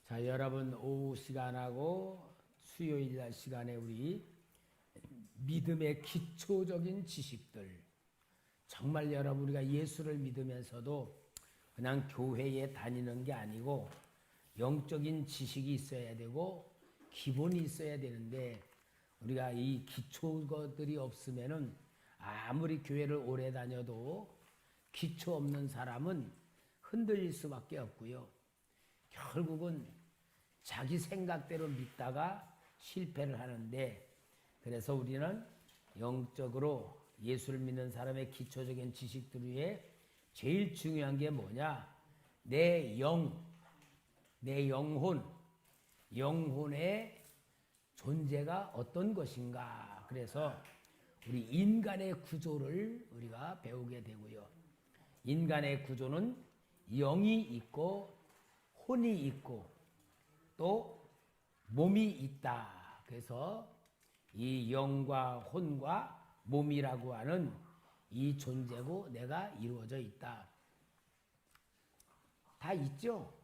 자, 여러분 오후 시간하고 수요일 날 시간에 우리 믿음의 기초적인 지식들, 정말 여러분 우리가 예수를 믿으면서도 그냥 교회에 다니는 게 아니고 영적인 지식이 있어야 되고 기본이 있어야 되는데, 우리가 이 기초 것들이 없으면은 아무리 교회를 오래 다녀도 기초 없는 사람은 흔들릴 수밖에 없고요. 결국은 자기 생각대로 믿다가 실패를 하는데, 그래서 우리는 영적으로 예수를 믿는 사람의 기초적인 지식들 위에 제일 중요한 게 뭐냐? 내 영혼, 영혼의 존재가 어떤 것인가. 그래서 우리 인간의 구조를 우리가 배우게 되고요. 인간의 구조는 영이 있고 혼이 있고 또 몸이 있다. 그래서 이 영과 혼과 몸이라고 하는 이 존재고 내가 이루어져 있다. 다 있죠?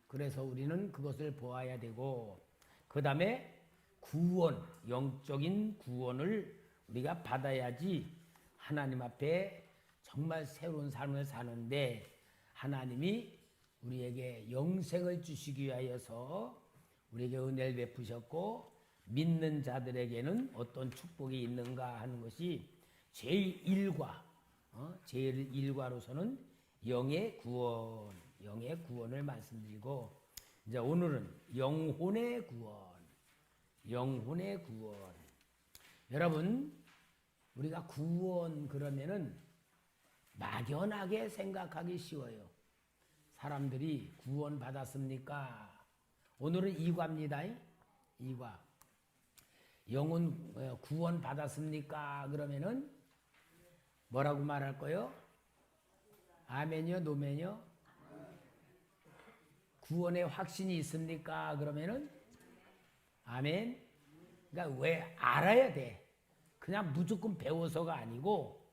그래서 우리는 그것을 보아야 되고, 그 다음에 구원, 영적인 구원을 우리가 받아야지 하나님 앞에 정말 새로운 삶을 사는데, 하나님이 우리에게 영생을 주시기 위하여서 우리에게 은혜를 베푸셨고, 믿는 자들에게는 어떤 축복이 있는가 하는 것이 제일 일과로서는 영의 구원을 말씀드리고, 이제 오늘은 영혼의 구원. 여러분, 우리가 구원 그러면은 막연하게 생각하기 쉬워요. 사람들이 구원 받았습니까? 오늘은 이과입니다. 이과. 영혼 구원 받았습니까? 그러면은 뭐라고 말할 거요? 아멘이요, 노멘이요? 구원의 확신이 있습니까? 그러면은 아멘. 그러니까 왜 알아야 돼? 그냥 무조건 배워서가 아니고,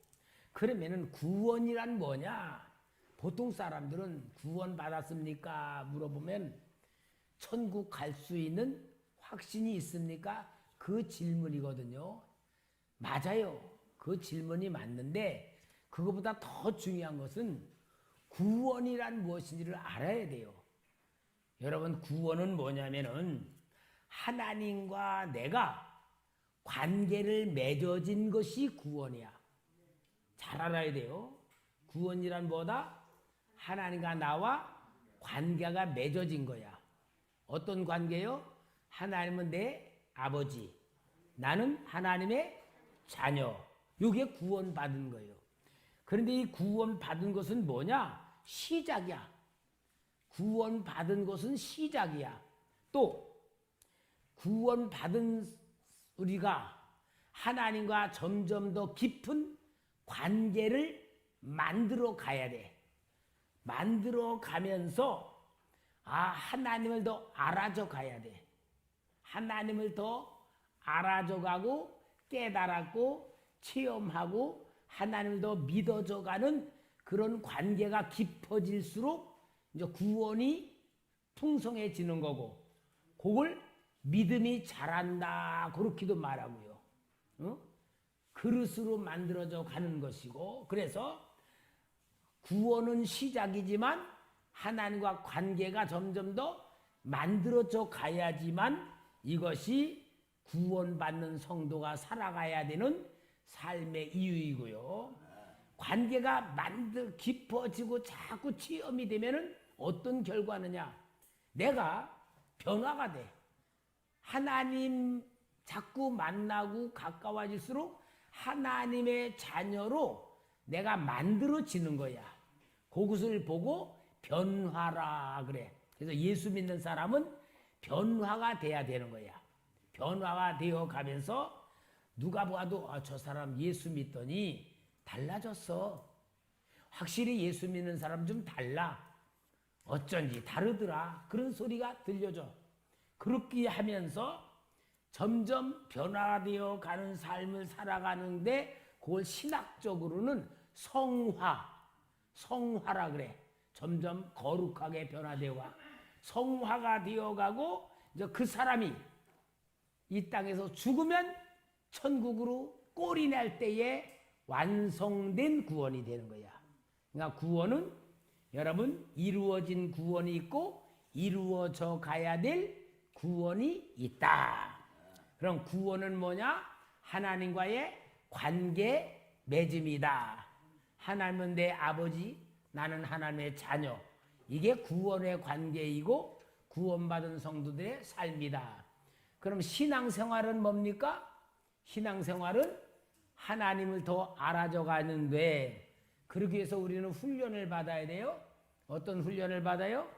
그러면은 구원이란 뭐냐? 보통 사람들은 구원 받았습니까? 물어보면 천국 갈 수 있는 확신이 있습니까? 그 질문이거든요. 맞아요. 그 질문이 맞는데, 그거보다 더 중요한 것은 구원이란 무엇인지를 알아야 돼요. 여러분, 구원은 뭐냐면은 하나님과 내가 관계를 맺어진 것이 구원이야. 잘 알아야 돼요. 구원이란 뭐다? 하나님과 나와 관계가 맺어진 거야. 어떤 관계요? 하나님은 내 아버지, 나는 하나님의 자녀. 이게 구원받은 거예요. 그런데 이 구원받은 것은 뭐냐? 시작이야. 구원받은 것은 시작이야. 또 구원받은 우리가 하나님과 점점 더 깊은 관계를 만들어 가야 돼. 만들어 가면서 하나님을 더 알아줘 가야 돼. 하나님을 더 알아줘 가고 깨달았고 체험하고 하나님을 더 믿어줘 가는 그런 관계가 깊어질수록 이제 구원이 풍성해지는 거고, 그걸 믿음이 자란다 그렇게도 말하고요. 그릇으로 만들어져 가는 것이고, 그래서 구원은 시작이지만 하나님과 관계가 점점 더 만들어져 가야지만 이것이 구원받는 성도가 살아가야 되는 삶의 이유이고요. 관계가 깊어지고 자꾸 체험이 되면은 어떤 결과느냐? 내가 변화가 돼. 하나님 자꾸 만나고 가까워질수록 하나님의 자녀로 내가 만들어지는 거야. 그것을 보고 변화라 그래. 그래서 예수 믿는 사람은 변화가 돼야 되는 거야. 변화가 되어 가면서 누가 봐도 저 사람 예수 믿더니 달라졌어. 확실히 예수 믿는 사람 좀 달라. 어쩐지 다르더라. 그런 소리가 들려져. 그렇게 하면서 점점 변화되어 가는 삶을 살아가는데, 그걸 신학적으로는 성화라 그래. 점점 거룩하게 변화되어 가 성화가 되어가고 이제 그 사람이 이 땅에서 죽으면 천국으로 꼴이 날 때에 완성된 구원이 되는 거야. 그러니까 구원은 여러분 이루어진 구원이 있고 이루어져 가야 될 구원이 있다. 그럼 구원은 뭐냐? 하나님과의 관계 맺음이다. 하나님은 내 아버지, 나는 하나님의 자녀. 이게 구원의 관계이고 구원받은 성도들의 삶이다. 그럼 신앙생활은 뭡니까? 신앙생활은 하나님을 더 알아져 가는데 그러기 위해서 우리는 훈련을 받아야 돼요. 어떤 훈련을 받아요?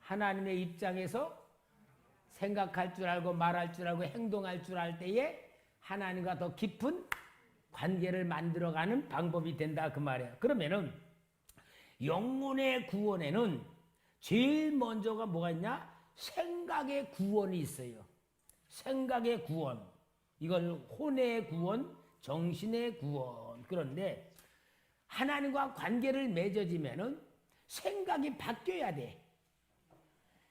하나님의 입장에서 생각할 줄 알고 말할 줄 알고 행동할 줄 알 때에 하나님과 더 깊은 관계를 만들어가는 방법이 된다 그 말이에요. 그러면은 영혼의 구원에는 제일 먼저가 뭐가 있냐? 생각의 구원이 있어요. 생각의 구원. 이걸 혼의 구원, 정신의 구원. 그런데 하나님과 관계를 맺어지면은 생각이 바뀌어야 돼.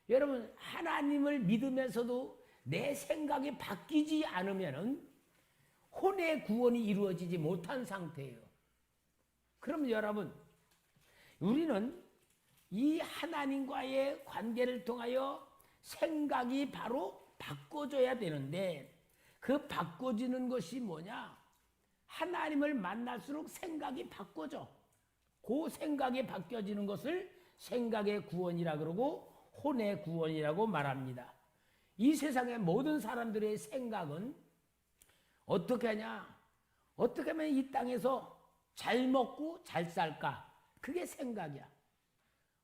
여러분 하나님을 믿으면서도 내 생각이 바뀌지 않으면은 혼의 구원이 이루어지지 못한 상태예요. 그럼 여러분 우리는 이 하나님과의 관계를 통하여 생각이 바로 바꿔져야 되는데 그 바꿔지는 것이 뭐냐? 하나님을 만날수록 생각이 바꿔져. 그 생각이 바뀌어지는 것을 생각의 구원이라 그러고 혼의 구원이라고 말합니다. 이 세상의 모든 사람들의 생각은 어떻게 하냐? 어떻게 하면 이 땅에서 잘 먹고 잘 살까? 그게 생각이야.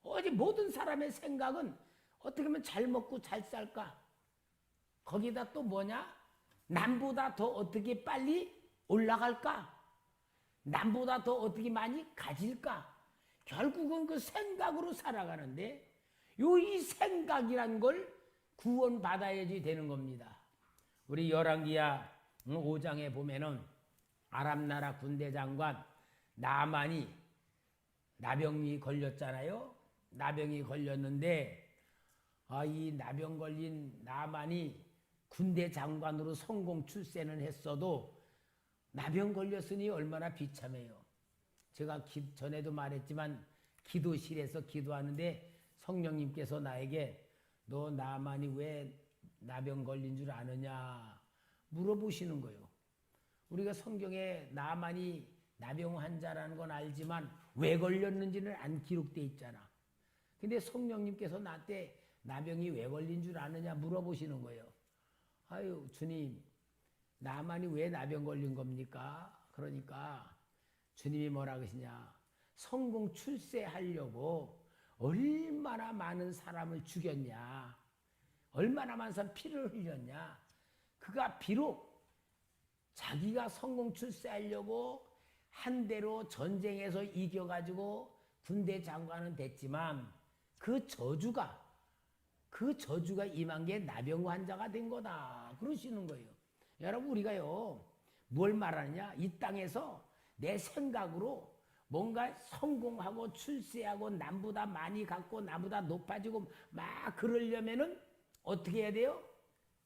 어디 모든 사람의 생각은 어떻게 하면 잘 먹고 잘 살까? 거기다 또 뭐냐? 남보다 더 어떻게 빨리 올라갈까? 남보다 더 어떻게 많이 가질까? 결국은 그 생각으로 살아가는데 이 생각이란 걸 구원받아야지 되는 겁니다. 우리 열왕기야 5장에 보면은 아람나라 군대 장관 나만이 나병이 걸렸잖아요. 나병이 걸렸는데 이 나병 걸린 나만이 군대 장관으로 성공 출세는 했어도 나병 걸렸으니 얼마나 비참해요. 제가 전에도 말했지만 기도실에서 기도하는데 성령님께서 나에게 너 나만이 왜 나병 걸린 줄 아느냐 물어보시는 거예요. 우리가 성경에 나만이 나병 환자라는 건 알지만 왜 걸렸는지는 안 기록돼 있잖아. 근데 성령님께서 나한테 나병이 왜 걸린 줄 아느냐 물어보시는 거예요. 아유 주님 나만이 왜 나병 걸린 겁니까? 그러니까 주님이 뭐라 그러시냐? 성공 출세하려고 얼마나 많은 사람을 죽였냐? 얼마나 많은 사람 피를 흘렸냐? 그가 비록 자기가 성공 출세하려고 한 대로 전쟁에서 이겨가지고 군대 장관은 됐지만 그 저주가 임한 게 나병 환자가 된 거다. 그러시는 거예요. 여러분 우리가요 뭘 말하느냐? 이 땅에서 내 생각으로 뭔가 성공하고 출세하고 남보다 많이 갖고 나보다 높아지고 막 그러려면은 어떻게 해야 돼요?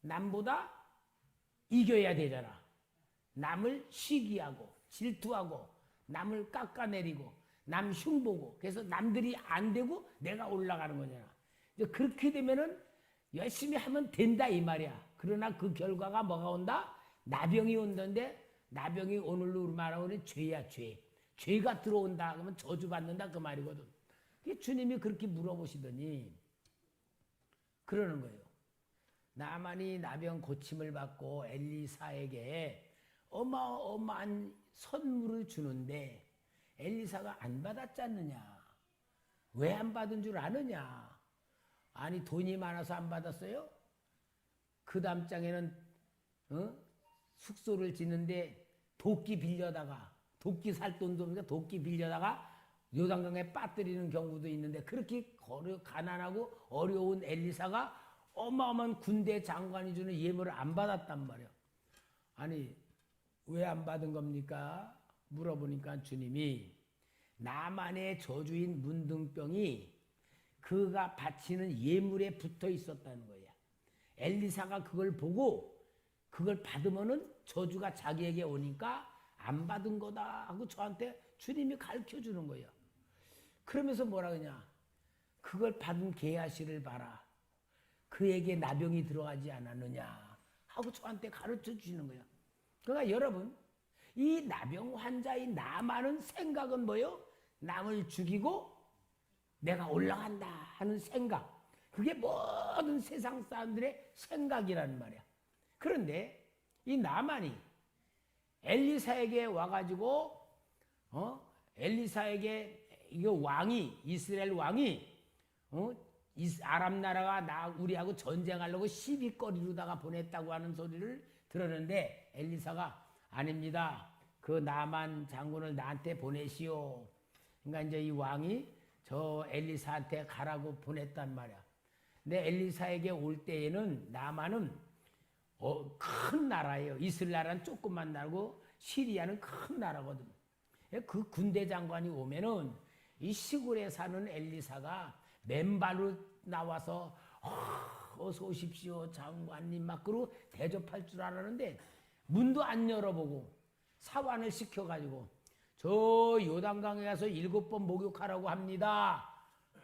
남보다 이겨야 되잖아. 남을 시기하고 질투하고 남을 깎아내리고 남 흉보고 그래서 남들이 안 되고 내가 올라가는 거잖아. 그렇게 되면은 열심히 하면 된다 이 말이야. 그러나 그 결과가 뭐가 온다? 나병이 온다는데 나병이 오늘로 말하면 죄야 죄. 죄가 들어온다 그러면 저주받는다 그 말이거든. 주님이 그렇게 물어보시더니 그러는 거예요. 나만이 나병 고침을 받고 엘리사에게 어마어마한 선물을 주는데 엘리사가 안 받았지 않느냐? 왜 안 받은 줄 아느냐? 아니 돈이 많아서 안 받았어요? 그 다음 장에는 숙소를 짓는데 도끼 빌려다가 도끼 살 돈도 없으니까 도끼 빌려다가 요단강에 빠뜨리는 경우도 있는데 그렇게 가난하고 어려운 엘리사가 어마어마한 군대 장관이 주는 예물을 안 받았단 말이에요. 아니 왜 안 받은 겁니까? 물어보니까 주님이 나만의 저주인 문둥병이 그가 바치는 예물에 붙어 있었다는 거야. 엘리사가 그걸 보고 그걸 받으면은 저주가 자기에게 오니까 안 받은 거다 하고 저한테 주님이 가르쳐 주는 거예요. 그러면서 뭐라 그러냐? 그걸 받은 게하시를 봐라. 그에게 나병이 들어가지 않았느냐 하고 저한테 가르쳐 주시는 거예요. 그러니까 여러분, 이 나병 환자인 나만은 생각은 뭐요? 남을 죽이고 내가 올라간다 하는 생각. 그게 모든 세상 사람들의 생각이라는 말이야. 그런데 이 나만이 엘리사에게 와가지고 엘리사에게 이거 왕이 이스라엘 왕이 아람 나라가 우리하고 전쟁하려고 시비거리로다가 보냈다고 하는 소리를 들었는데 엘리사가 아닙니다. 그 나만 장군을 나한테 보내시오. 그러니까 이제 이 왕이 저 엘리사한테 가라고 보냈단 말이야. 근데 엘리사에게 올 때에는 나만은 큰 나라예요. 이스라엘 나라는 조그만 나라고 시리아는 큰 나라거든. 그 군대 장관이 오면은 이 시골에 사는 엘리사가 맨발로 나와서 어서 오십시오 장관님 막 그러고 대접할 줄 알았는데 문도 안 열어보고 사환을 시켜가지고 저 요단강에 가서 7번 목욕하라고 합니다.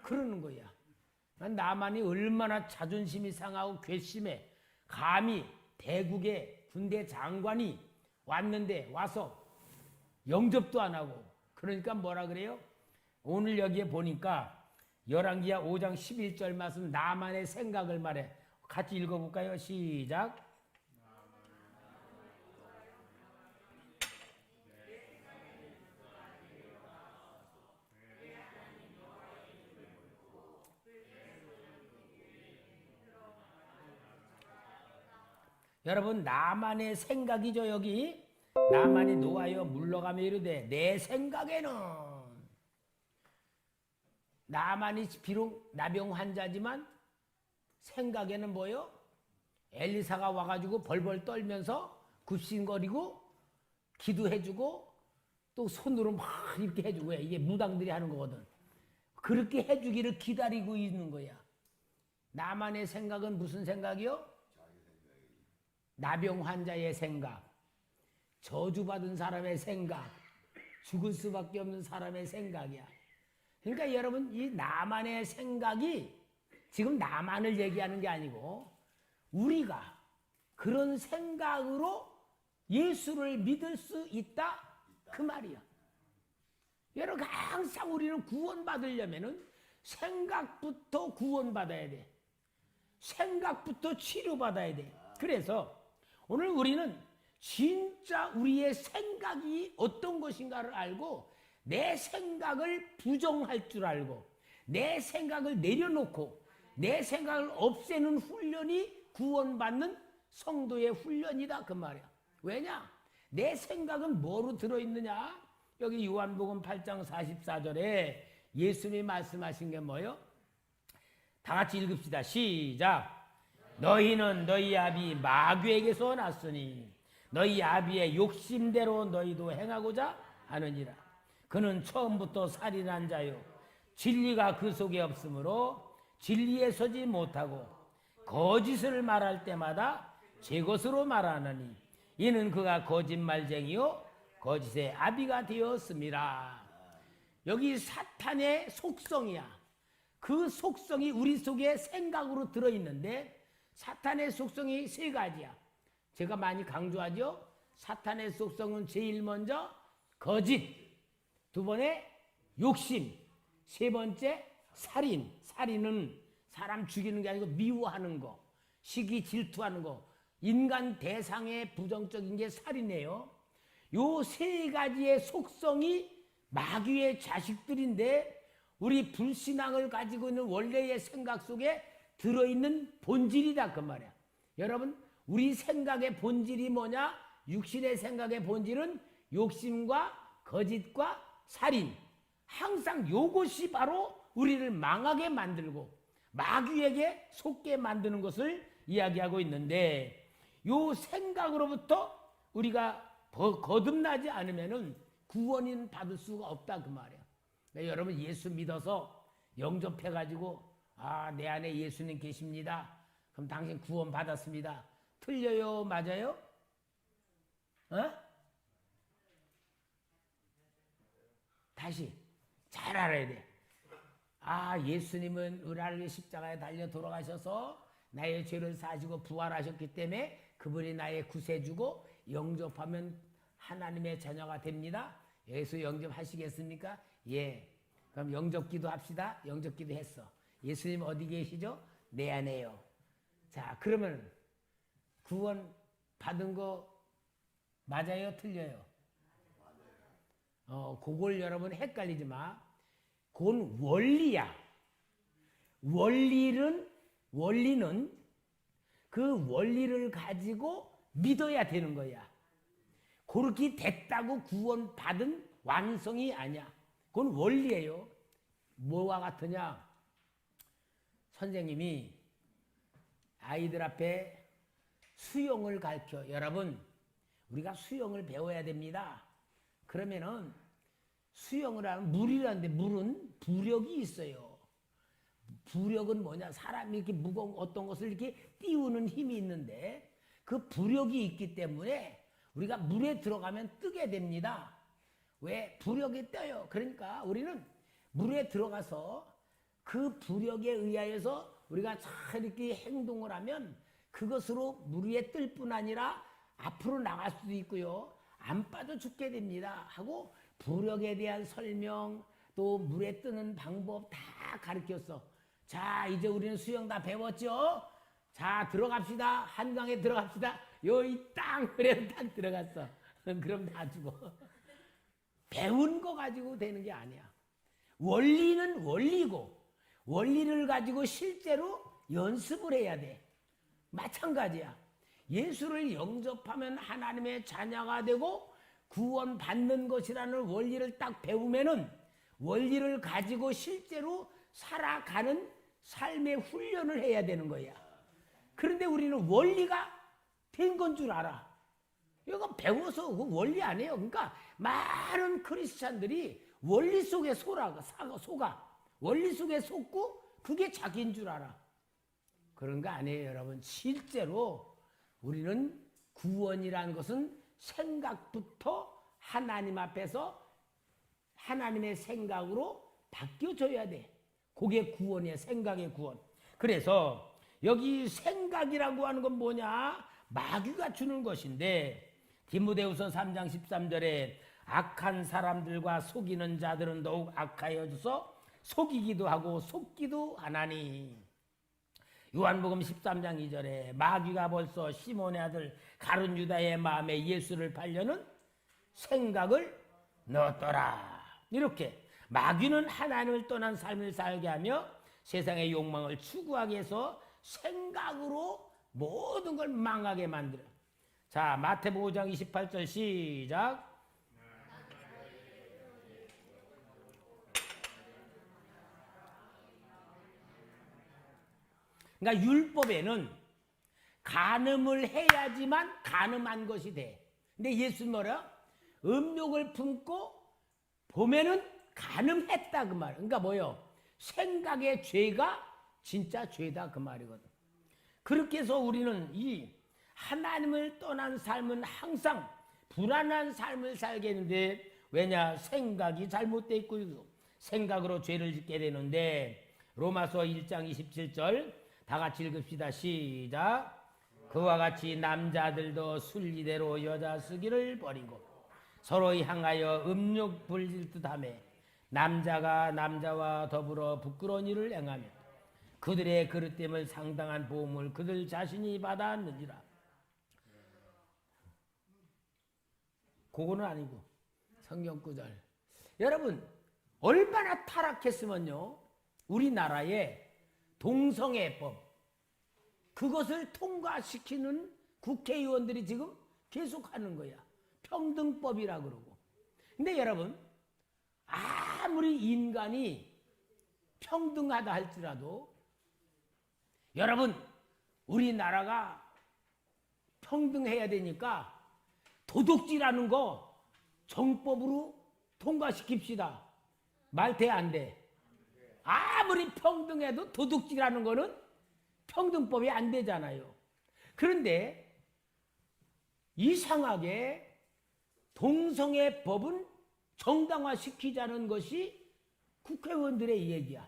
그러는 거야. 나만이 얼마나 자존심이 상하고 괘씸해. 감히 대국의 군대 장관이 왔는데 와서 영접도 안 하고 그러니까 뭐라 그래요? 오늘 여기에 보니까 열왕기하 5장 11절 말씀 나만의 생각을 말해. 같이 읽어볼까요? 시작. 여러분 나만의 생각이죠. 여기 나만이 노하여 물러가며 이르되 내 생각에는 나만이 비록 나병 환자지만 생각에는 뭐요? 엘리사가 와가지고 벌벌 떨면서 굽신거리고 기도해주고 또 손으로 막 이렇게 해주고 이게 무당들이 하는 거거든. 그렇게 해주기를 기다리고 있는 거야. 나만의 생각은 무슨 생각이요? 나병 환자의 생각, 저주받은 사람의 생각, 죽을 수밖에 없는 사람의 생각이야. 그러니까 여러분 이 나만의 생각이 지금 나만을 얘기하는 게 아니고 우리가 그런 생각으로 예수를 믿을 수 있다 그 말이야. 여러분 항상 우리는 구원받으려면은 생각부터 구원받아야 돼. 생각부터 치료받아야 돼. 그래서 오늘 우리는 진짜 우리의 생각이 어떤 것인가를 알고 내 생각을 부정할 줄 알고 내 생각을 내려놓고 내 생각을 없애는 훈련이 구원받는 성도의 훈련이다 그 말이야. 왜냐? 내 생각은 뭐로 들어있느냐? 여기 요한복음 8장 44절에 예수님이 말씀하신 게 뭐예요? 다 같이 읽읍시다. 시작. 너희는 너희 아비 마귀에게서 났으니 너희 아비의 욕심대로 너희도 행하고자 하느니라. 그는 처음부터 살인한 자요 진리가 그 속에 없으므로 진리에 서지 못하고 거짓을 말할 때마다 제 것으로 말하느니 이는 그가 거짓말쟁이요 거짓의 아비가 되었습니다. 여기 사탄의 속성이야. 그 속성이 우리 속에 생각으로 들어있는데 사탄의 속성이 세 가지야. 제가 많이 강조하죠. 사탄의 속성은 제일 먼저 거짓, 두 번에 욕심, 세 번째 살인. 살인은 사람 죽이는 게 아니고 미워하는 거, 시기 질투하는 거, 인간 대상의 부정적인 게 살인이에요. 요 세 가지의 속성이 마귀의 자식들인데 우리 불신앙을 가지고 있는 원래의 생각 속에 들어있는 본질이다 그 말이야. 여러분 우리 생각의 본질이 뭐냐? 육신의 생각의 본질은 욕심과 거짓과 살인. 항상 요것이 바로 우리를 망하게 만들고 마귀에게 속게 만드는 것을 이야기하고 있는데 요 생각으로부터 우리가 거듭나지 않으면은 구원은 받을 수가 없다 그 말이야. 그러니까 여러분 예수 믿어서 영접해가지고 내 안에 예수님 계십니다. 그럼 당신 구원 받았습니다. 틀려요? 맞아요? 다시 잘 알아야 돼. 예수님은 우리를 위해 십자가에 달려 돌아가셔서 나의 죄를 사시고 부활하셨기 때문에 그분이 나의 구세주고 영접하면 하나님의 자녀가 됩니다. 예수 영접하시겠습니까? 예. 그럼 영접기도 합시다. 영접기도 했어. 예수님 어디 계시죠? 내 안에요. 자, 그러면 구원 받은 거 맞아요? 틀려요? 그걸 여러분 헷갈리지 마. 그건 원리야. 원리는 그 원리를 가지고 믿어야 되는 거야. 그렇게 됐다고 구원 받은 완성이 아니야. 그건 원리예요. 뭐와 같으냐? 선생님이 아이들 앞에 수영을 가르쳐. 여러분, 우리가 수영을 배워야 됩니다. 그러면은 수영을 하면 물이라는데 물은 부력이 있어요. 부력은 뭐냐? 사람이 이렇게 무거운 어떤 것을 이렇게 띄우는 힘이 있는데 그 부력이 있기 때문에 우리가 물에 들어가면 뜨게 됩니다. 왜? 부력이 떠요. 그러니까 우리는 물에 들어가서 그 부력에 의하여서 우리가 잘 이렇게 행동을 하면 그것으로 물 위에 뜰 뿐 아니라 앞으로 나갈 수도 있고요. 안 빠져 죽게 됩니다. 하고 부력에 대한 설명 또 물에 뜨는 방법 다 가르쳤어. 자, 이제 우리는 수영 다 배웠죠? 자, 들어갑시다. 한강에 들어갑시다. 여기 땅 그래 딱 들어갔어. 그럼 다 죽어. 배운 거 가지고 되는 게 아니야. 원리는 원리고 원리를 가지고 실제로 연습을 해야 돼. 마찬가지야. 예수를 영접하면 하나님의 자녀가 되고 구원받는 것이라는 원리를 딱 배우면은 원리를 가지고 실제로 살아가는 삶의 훈련을 해야 되는 거야. 그런데 우리는 원리가 된 건 줄 알아. 이거 배워서 그 원리 아니에요. 그러니까 많은 크리스찬들이 원리 속에 속아. 원리 속에 속고 그게 자기인 줄 알아. 그런 거 아니에요, 여러분. 실제로 우리는 구원이라는 것은 생각부터 하나님 앞에서 하나님의 생각으로 바뀌어져야 돼. 그게 구원이야. 생각의 구원. 그래서 여기 생각이라고 하는 건 뭐냐? 마귀가 주는 것인데 디모데후서 3장 13절에 악한 사람들과 속이는 자들은 더욱 악하여져서 속이기도 하고 속기도 하나니. 요한복음 13장 2절에 마귀가 벌써 시몬의 아들 가룟 유다의 마음에 예수를 팔려는 생각을 넣었더라. 이렇게 마귀는 하나님을 떠난 삶을 살게 하며 세상의 욕망을 추구하게 해서 생각으로 모든 걸 망하게 만들어. 자, 마태복음 5장 28절 시작. 그러니까 율법에는 간음을 해야지만 간음한 것이 돼. 근데 예수는 뭐라? 음욕을 품고 보면은 간음했다 그 말. 그러니까 뭐요? 생각의 죄가 진짜 죄다 그 말이거든. 그렇게 해서 우리는 이 하나님을 떠난 삶은 항상 불안한 삶을 살겠는데 왜냐? 생각이 잘못되어 있고 생각으로 죄를 짓게 되는데 로마서 1장 27절 다 같이 읽읍시다. 시작. 그와 같이 남자들도 순리대로 여자 쓰기를 버리고 서로 향하여 음욕 불질 듯하며 남자가 남자와 더불어 부끄러운 일을 행하며 그들의 그릇됨을 상당한 보험을 그들 자신이 받았느니라. 그거는 아니고 성경 구절. 여러분 얼마나 타락했으면요. 우리나라에 동성애법 그것을 통과시키는 국회의원들이 지금 계속하는 거야. 평등법이라 그러고. 근데 여러분 아무리 인간이 평등하다 할지라도 여러분 우리나라가 평등해야 되니까 도둑질하는 거 정법으로 통과시킵시다. 말 돼, 안 돼? 아무리 평등해도 도둑질하는 거는 평등법이 안 되잖아요. 그런데 이상하게 동성애 법은 정당화시키자는 것이 국회의원들의 얘기야.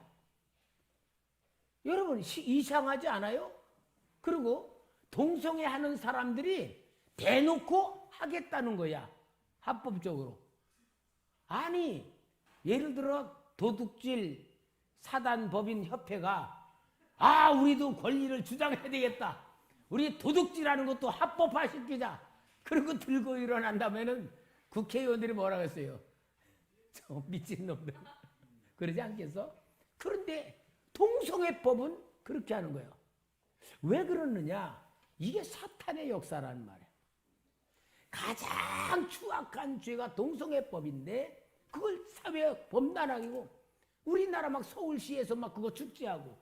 여러분 이상하지 않아요? 그리고 동성애 하는 사람들이 대놓고 하겠다는 거야. 합법적으로. 아니 예를 들어 도둑질 사단법인협회가 우리도 권리를 주장해야 되겠다. 우리 도둑질하는 것도 합법화시키자. 그리고 들고 일어난다면은 국회의원들이 뭐라고 했어요? 저 미친놈들. 그러지 않겠어? 그런데 동성애법은 그렇게 하는 거예요. 왜 그러느냐? 이게 사탄의 역사라는 말이에요. 가장 추악한 죄가 동성애법인데 그걸 사회 범단하고 우리나라 막 서울시에서 막 그거 축제하고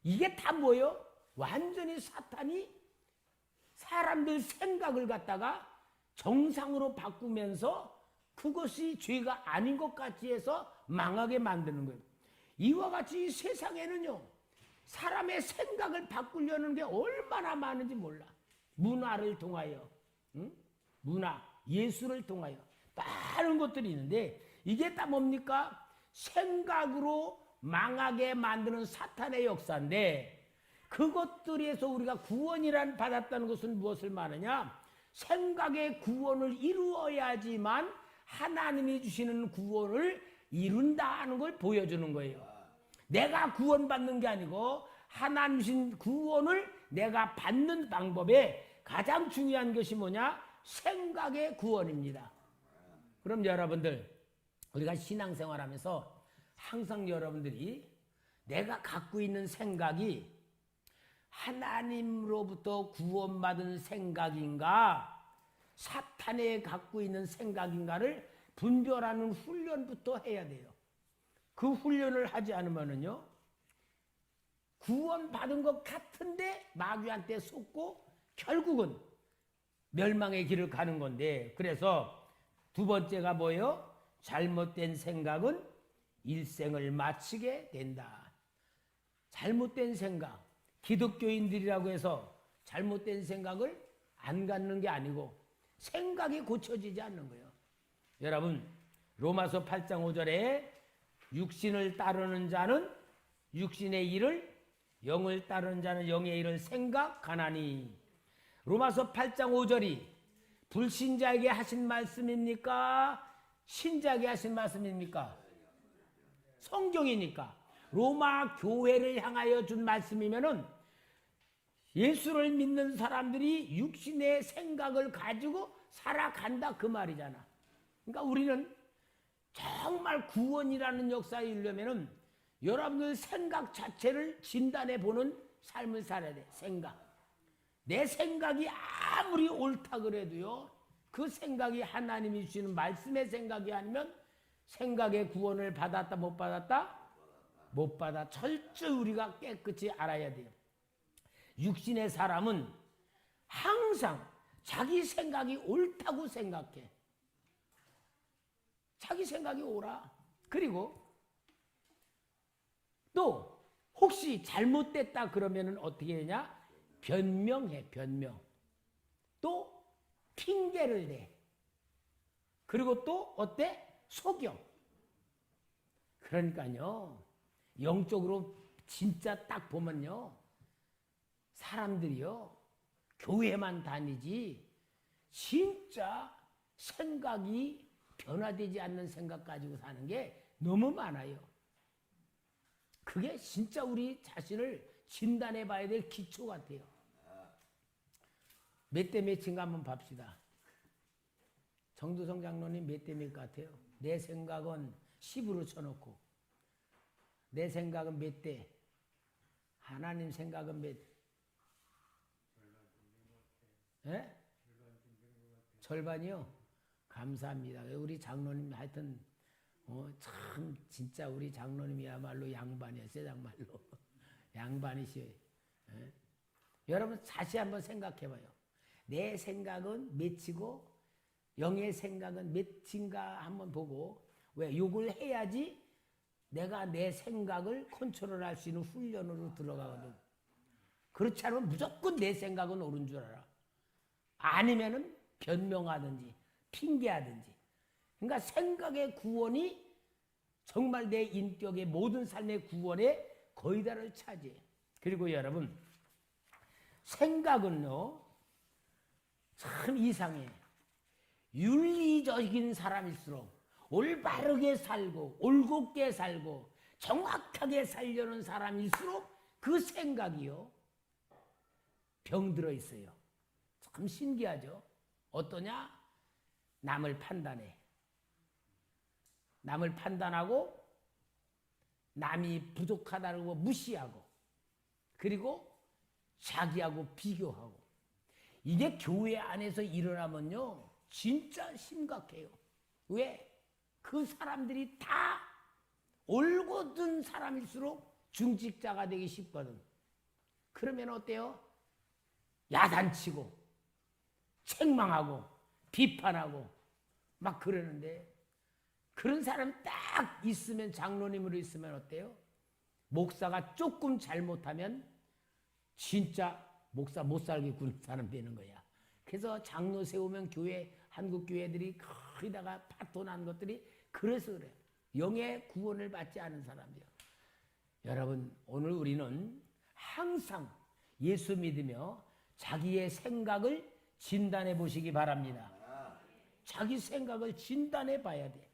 이게 다 뭐예요? 완전히 사탄이 사람들 생각을 갖다가 정상으로 바꾸면서 그것이 죄가 아닌 것 같이 해서 망하게 만드는 거예요. 이와 같이 이 세상에는요, 사람의 생각을 바꾸려는 게 얼마나 많은지 몰라. 문화를 통하여, 문화, 예술을 통하여 많은 것들이 있는데 이게 다 뭡니까? 생각으로 망하게 만드는 사탄의 역사인데 그것들에서 우리가 구원이란 받았다는 것은 무엇을 말하냐? 생각의 구원을 이루어야지만 하나님이 주시는 구원을 이룬다는 걸 보여주는 거예요. 내가 구원받는 게 아니고 하나님 주신 구원을 내가 받는 방법에 가장 중요한 것이 뭐냐? 생각의 구원입니다. 그럼 여러분들 우리가 신앙생활하면서 항상 여러분들이 내가 갖고 있는 생각이 하나님으로부터 구원받은 생각인가 사탄에 갖고 있는 생각인가를 분별하는 훈련부터 해야 돼요. 그 훈련을 하지 않으면은요 구원받은 것 같은데 마귀한테 속고 결국은 멸망의 길을 가는 건데, 그래서 두 번째가 뭐예요? 잘못된 생각은 일생을 마치게 된다. 잘못된 생각, 기독교인들이라고 해서 잘못된 생각을 안 갖는 게 아니고 생각이 고쳐지지 않는 거예요. 여러분 로마서 8장 5절에 육신을 따르는 자는 육신의 일을, 영을 따르는 자는 영의 일을 생각하나니. 로마서 8장 5절이 불신자에게 하신 말씀입니까? 신자에게 하신 말씀입니까? 성경이니까. 로마 교회를 향하여 준 말씀이면은 예수를 믿는 사람들이 육신의 생각을 가지고 살아간다 그 말이잖아. 그러니까 우리는 정말 구원이라는 역사에 이르려면은 여러분들 생각 자체를 진단해 보는 삶을 살아야 돼. 생각. 내 생각이 아무리 옳다 그래도요, 그 생각이 하나님이 주시는 말씀의 생각이 아니면 생각의 구원을 받았다 못 받았다? 못 받아. 철저히 우리가 깨끗이 알아야 돼요. 육신의 사람은 항상 자기 생각이 옳다고 생각해. 자기 생각이 옳아. 그리고 또 혹시 잘못됐다 그러면은 어떻게 되냐? 변명해, 변명. 또 핑계를 대. 그리고 또 어때? 속여. 그러니까요, 영적으로 진짜 딱 보면요, 사람들이요 교회만 다니지 진짜 생각이 변화되지 않는 생각 가지고 사는 게 너무 많아요. 그게 진짜 우리 자신을 진단해 봐야 될 기초 같아요. 몇 대 몇인가 한번 봅시다. 정두성 장로님 몇 대 몇 같아요? 내 생각은 10으로 쳐놓고 내 생각은 몇 대? 하나님 생각은 몇? 예? 절반이요? 감사합니다. 우리 장로님 하여튼 참 진짜 우리 장로님이야말로 양반이었어요. 정말로 양반이시여요. 예? 여러분 다시 한번 생각해봐요. 내 생각은 몇이고 영의 생각은 몇인가 한번 보고, 왜 욕을 해야지 내가 내 생각을 컨트롤할 수 있는 훈련으로 들어가거든. 그렇지 않으면 무조건 내 생각은 옳은 줄 알아. 아니면은 변명하든지 핑계하든지. 그러니까 생각의 구원이 정말 내 인격의 모든 삶의 구원에 거의 다를 차지해. 그리고 여러분, 생각은요 참 이상해. 윤리적인 사람일수록, 올바르게 살고 올곧게 살고 정확하게 살려는 사람일수록 그 생각이요 병들어 있어요. 참 신기하죠. 어떠냐? 남을 판단해. 남을 판단하고 남이 부족하다고 무시하고, 그리고 자기하고 비교하고. 이게 교회 안에서 일어나면요 진짜 심각해요. 왜? 그 사람들이 다 올곧은 사람일수록 중직자가 되기 쉽거든. 그러면 어때요? 야단치고 책망하고 비판하고 막 그러는데, 그런 사람 딱 있으면, 장로님으로 있으면 어때요? 목사가 조금 잘못하면 진짜 목사 못 살게 구는 사람 되는 거야. 그래서 장로 세우면 교회, 한국 교회들이 거의 다가 파토난 것들이 그래서 그래요. 영의 구원을 받지 않은 사람이요. 여러분, 오늘 우리는 항상 예수 믿으며 자기의 생각을 진단해 보시기 바랍니다. 자기 생각을 진단해 봐야 돼.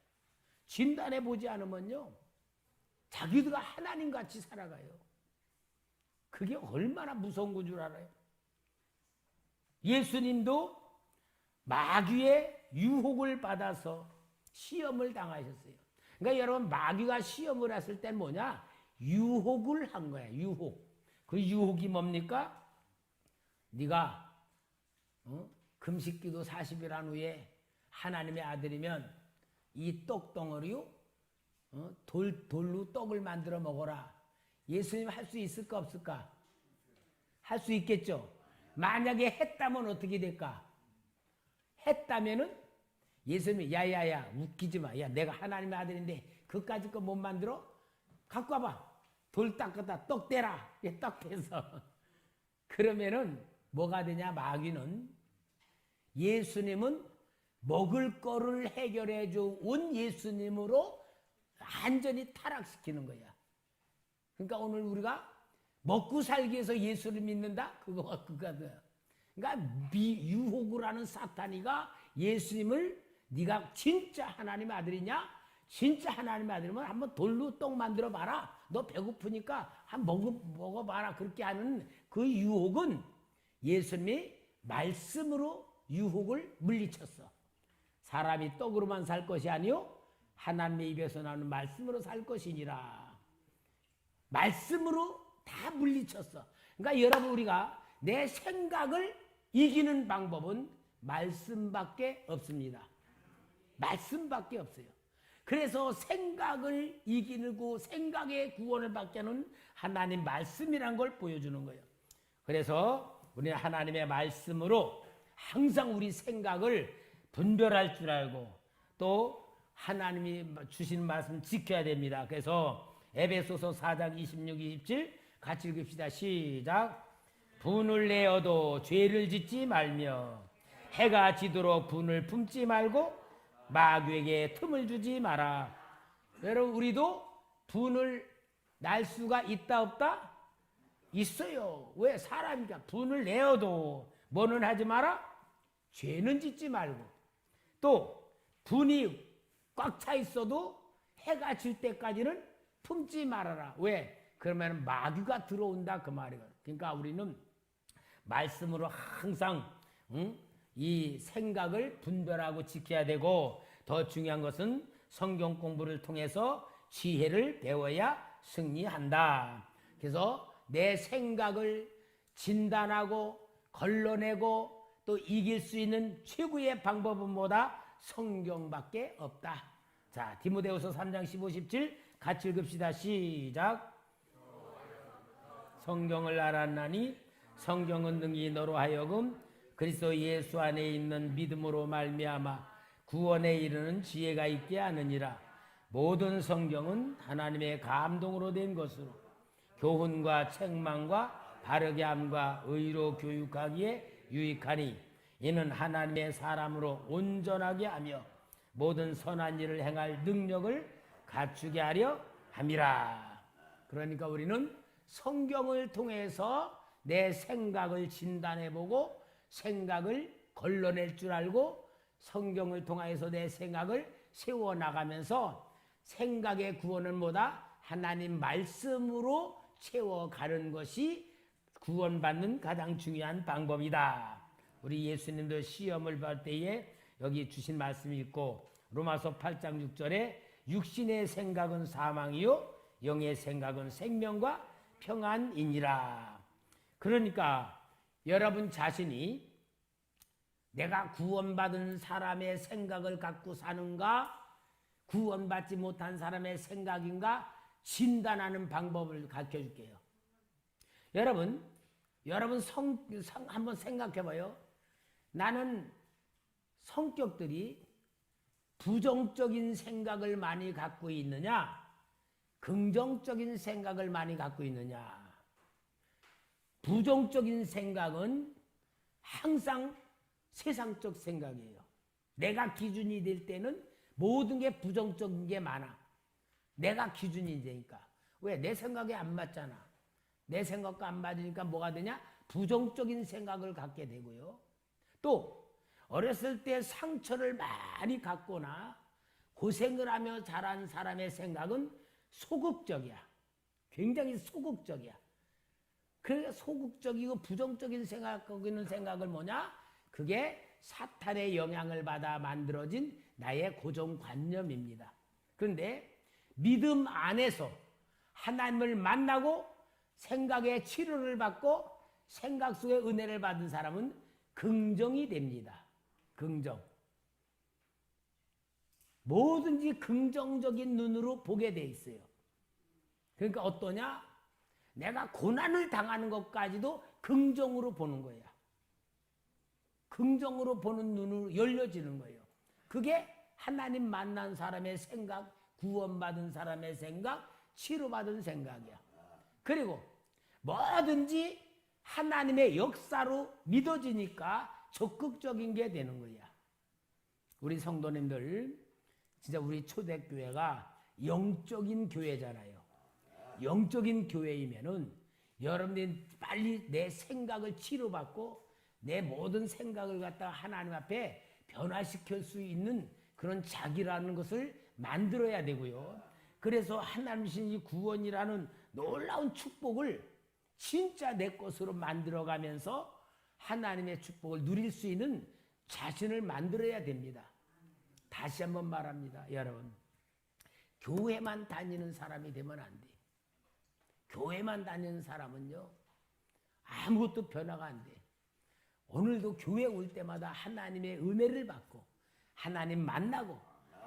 진단해 보지 않으면요 자기가 하나님같이 살아가요. 그게 얼마나 무서운 건 줄 알아요? 예수님도 마귀의 유혹을 받아서 시험을 당하셨어요. 그러니까 여러분, 마귀가 시험을 했을 땐 뭐냐? 유혹을 한 거야. 유혹. 그 유혹이 뭡니까? 네가 금식기도 40일 한 후에 하나님의 아들이면 이 떡덩어리요 돌로 떡을 만들어 먹어라. 예수님 할 수 있을까 없을까? 할 수 있겠죠. 만약에 했다면 어떻게 될까? 했다면은 예수님이 야야야 웃기지 마. 야 내가 하나님의 아들인데 그까짓 거 못 만들어? 갖고 와봐. 돌 닦았다 떡 대라. 떡 대서. 그러면은 뭐가 되냐? 마귀는 예수님은 먹을 거를 해결해 준 예수님으로 완전히 타락시키는 거야. 그러니까 오늘 우리가 먹고 살기 위해서 예수를 믿는다? 그거야. 그러니까 유혹을 하는 사탄이가 예수님을 네가 진짜 하나님의 아들이냐? 진짜 하나님의 아들이면 한번 돌로 떡 만들어 봐라. 너 배고프니까 한번 먹어봐라. 그렇게 하는 그 유혹은 예수님이 말씀으로 유혹을 물리쳤어. 사람이 떡으로만 살 것이 아니요 하나님의 입에서 나오는 말씀으로 살 것이니라. 말씀으로 다 물리쳤어. 그러니까 여러분, 우리가 내 생각을 이기는 방법은 말씀밖에 없습니다. 말씀밖에 없어요. 그래서 생각을 이기고 생각의 구원을 받게 하는 하나님 말씀이란 걸 보여주는 거예요. 그래서 우리는 하나님의 말씀으로 항상 우리 생각을 분별할 줄 알고 또 하나님이 주신 말씀 지켜야 됩니다. 그래서 에베소서 4장 26, 27 같이 읽읍시다. 시작. 분을 내어도 죄를 짓지 말며 해가 지도록 분을 품지 말고 마귀에게 틈을 주지 마라. 여러분, 우리도 분을 날 수가 있다 없다? 있어요. 왜? 사람이니까. 분을 내어도 뭐는 하지 마라? 죄는 짓지 말고. 또 분이 꽉 차 있어도 해가 질 때까지는 품지 말아라. 왜? 그러면 마귀가 들어온다 그 말이에요. 그러니까 우리는 말씀으로 항상 이 생각을 분별하고 지켜야 되고, 더 중요한 것은 성경 공부를 통해서 지혜를 배워야 승리한다. 그래서 내 생각을 진단하고 걸러내고 또 이길 수 있는 최고의 방법은 뭐다? 성경밖에 없다. 자, 디모데후서 3장 15, 17 같이 읽읍시다. 시작. 성경을 알았나니 성경은 능히 너로 하여금 그리스도 예수 안에 있는 믿음으로 말미암아 구원에 이르는 지혜가 있게 하느니라. 모든 성경은 하나님의 감동으로 된 것으로 교훈과 책망과 바르게 함과 의로 교육하기에 유익하니 이는 하나님의 사람으로 온전하게 하며 모든 선한 일을 행할 능력을 갖추게 하려 함이라. 그러니까 우리는 성경을 통해서 내 생각을 진단해보고 생각을 걸러낼 줄 알고 성경을 통해서 내 생각을 세워나가면서 생각의 구원은 뭐다? 하나님 말씀으로 채워가는 것이 구원받는 가장 중요한 방법이다. 우리 예수님도 시험을 받을 때에 여기 주신 말씀이 있고 로마서 8장 6절에 육신의 생각은 사망이요 영의 생각은 생명과 평안이니라. 그러니까 여러분 자신이 내가 구원받은 사람의 생각을 갖고 사는가 구원받지 못한 사람의 생각인가 진단하는 방법을 가르쳐 줄게요. 여러분 한번 생각해 봐요. 나는 성격들이 부정적인 생각을 많이 갖고 있느냐 긍정적인 생각을 많이 갖고 있느냐. 부정적인 생각은 항상 세상적 생각이에요. 내가 기준이 될 때는 모든 게 부정적인 게 많아. 내가 기준이 되니까. 왜? 내 생각에 안 맞잖아. 내 생각과 안 맞으니까 뭐가 되냐? 부정적인 생각을 갖게 되고요. 또 어렸을 때 상처를 많이 갖거나 고생을 하며 자란 사람의 생각은 소극적이야. 굉장히 소극적이야. 그 소극적이고 부정적인 생각하고 있는 생각을 뭐냐? 그게 사탄의 영향을 받아 만들어진 나의 고정관념입니다. 그런데 믿음 안에서 하나님을 만나고 생각의 치료를 받고 생각 속에 은혜를 받은 사람은 긍정이 됩니다. 긍정. 뭐든지 긍정적인 눈으로 보게 돼 있어요. 그러니까 어떠냐? 내가 고난을 당하는 것까지도 긍정으로 보는 거야. 긍정으로 보는 눈으로 열려지는 거예요. 그게 하나님 만난 사람의 생각, 구원받은 사람의 생각, 치료받은 생각이야. 그리고 뭐든지 하나님의 역사로 믿어지니까 적극적인 게 되는 거야. 우리 성도님들, 진짜 우리 초대교회가 영적인 교회잖아요. 영적인 교회이면은 여러분들이 빨리 내 생각을 치료받고 내 모든 생각을 갖다가 하나님 앞에 변화시킬 수 있는 그런 자기라는 것을 만들어야 되고요. 그래서 하나님신 이 구원이라는 놀라운 축복을 진짜 내 것으로 만들어가면서 하나님의 축복을 누릴 수 있는 자신을 만들어야 됩니다. 다시 한번 말합니다. 여러분, 교회만 다니는 사람이 되면 안 돼. 교회만 다니는 사람은요, 아무것도 변화가 안 돼. 오늘도 교회 올 때마다 하나님의 은혜를 받고 하나님 만나고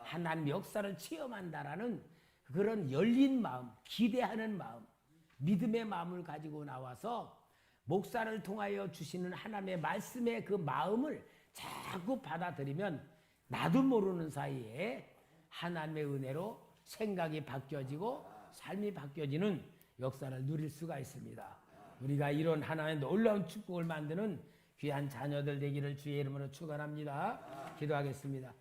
하나님 역사를 체험한다라는 그런 열린 마음, 기대하는 마음, 믿음의 마음을 가지고 나와서 목사를 통하여 주시는 하나님의 말씀의 그 마음을 자꾸 받아들이면 나도 모르는 사이에 하나님의 은혜로 생각이 바뀌어지고 삶이 바뀌어지는 역사를 누릴 수가 있습니다. 우리가 이런 하나의 놀라운 축복을 만드는 귀한 자녀들 되기를 주의 이름으로 축원합니다. 기도하겠습니다.